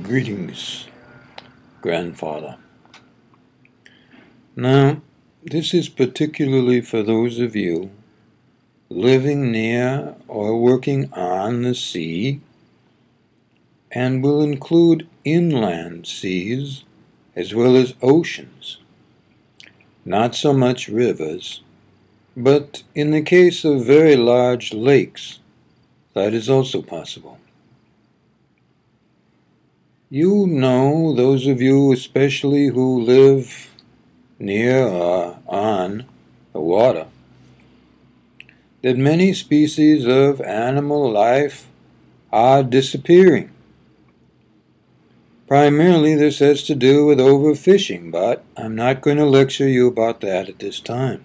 Greetings, grandfather. Now, this is particularly for those of you living near or working on the sea, and will include inland seas as well as oceans. Not so much rivers, but in the case of very large lakes, that is also possible. You know, those of you especially who live near or on the water, that many species of animal life are disappearing. Primarily this has to do with overfishing, but I'm not going to lecture you about that at this time.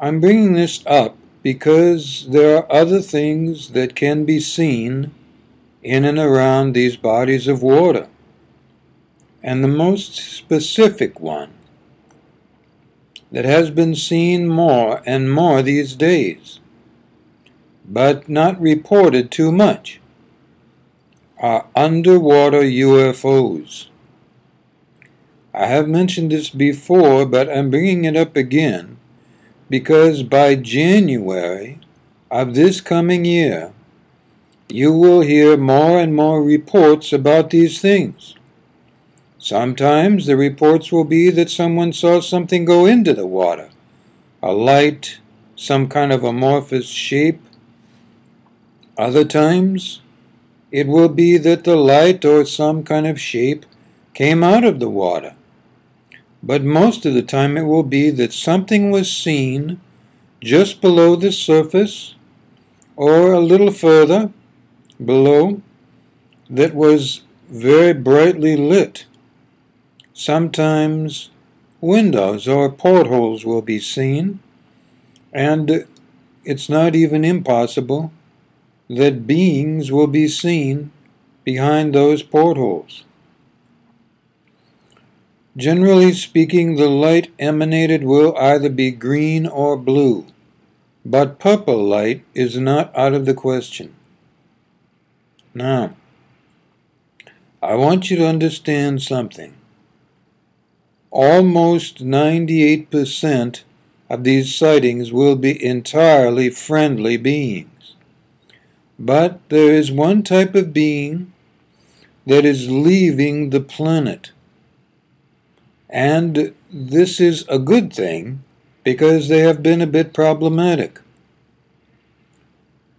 I'm bringing this up because there are other things that can be seen in and around these bodies of water. And the most specific one that has been seen more and more these days, but not reported too much, are underwater UFOs. I have mentioned this before, but I'm bringing it up again because by January of this coming year, you will hear more and more reports about these things. Sometimes the reports will be that someone saw something go into the water, a light, some kind of amorphous shape. Other times, it will be that the light or some kind of shape came out of the water. But most of the time it will be that something was seen just below the surface or a little further below that was very brightly lit. Sometimes windows or portholes will be seen, and it's not even impossible that beings will be seen behind those portholes. Generally speaking, the light emanated will either be green or blue, but purple light is not out of the question. Now, I want you to understand something. Almost 98% of these sightings will be entirely friendly beings. But there is one type of being that is leaving the planet. And this is a good thing because they have been a bit problematic.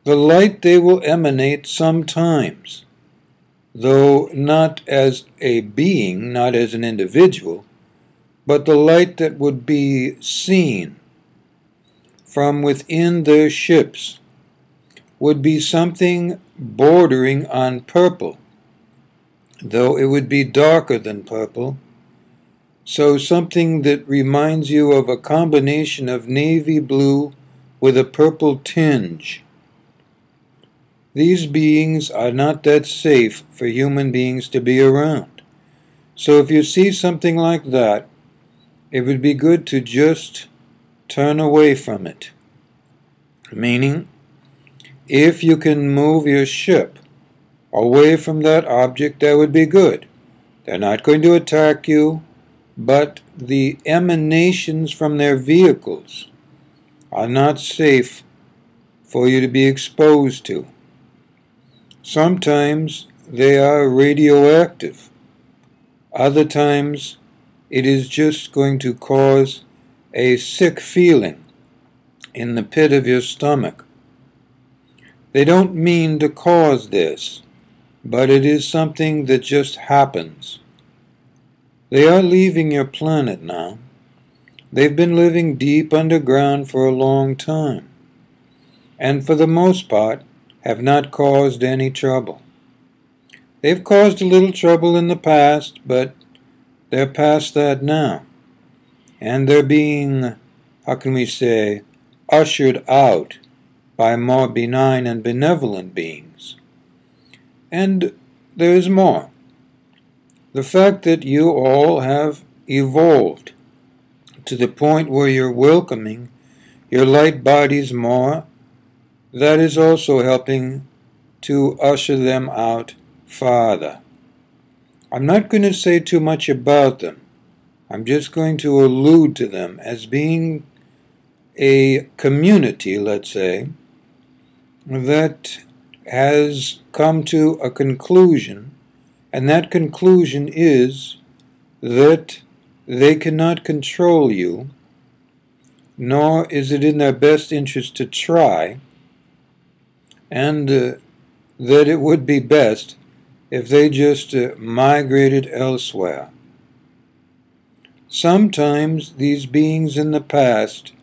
The light they will emanate sometimes, though not as a being, not as an individual, but the light that would be seen from within their ships would be something bordering on purple, though it would be darker than purple, so something that reminds you of a combination of navy blue with a purple tinge. These beings are not that safe for human beings to be around. So if you see something like that, it would be good to just turn away from it. Meaning, if you can move your ship away from that object, that would be good. They're not going to attack you, but the emanations from their vehicles are not safe for you to be exposed to. Sometimes they are radioactive. Other times it is just going to cause a sick feeling in the pit of your stomach. They don't mean to cause this, but it is something that just happens. They are leaving your planet now. They've been living deep underground for a long time, and for the most part have not caused any trouble. They've caused a little trouble in the past, but they're past that now. And they're being, how can we say, ushered out by more benign and benevolent beings. And there is more. The fact that you all have evolved to the point where you're welcoming your light bodies more, that is also helping to usher them out farther. I'm not going to say too much about them. I'm just going to allude to them as being a community, let's say, that has come to a conclusion, and that conclusion is that they cannot control you, nor is it in their best interest to try, and that it would be best if they just migrated elsewhere. Sometimes these beings in the past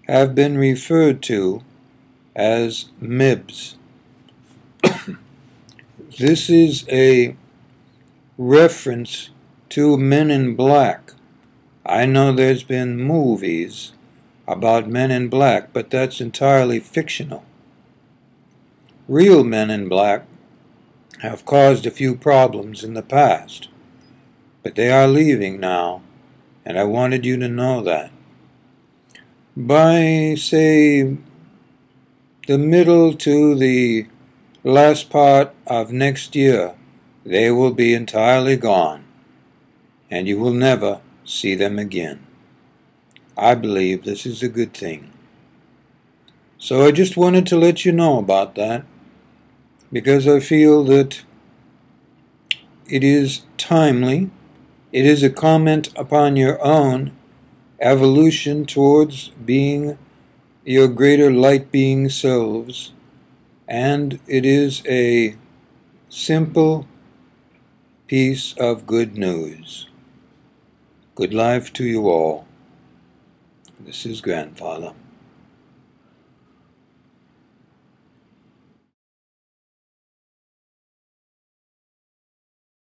have been referred to as MIBs. This is a reference to Men in Black. I know there's been movies about Men in Black, but that's entirely fictional. Real Men in Black have caused a few problems in the past, but they are leaving now, and I wanted you to know that. By, say, the middle to the last part of next year, they will be entirely gone, and you will never see them again. I believe this is a good thing. So I just wanted to let you know about that, because I feel that it is timely. It is a comment upon your own evolution towards being your greater light being selves, and it is a simple piece of good news. Good life to you all. This is Grandfather.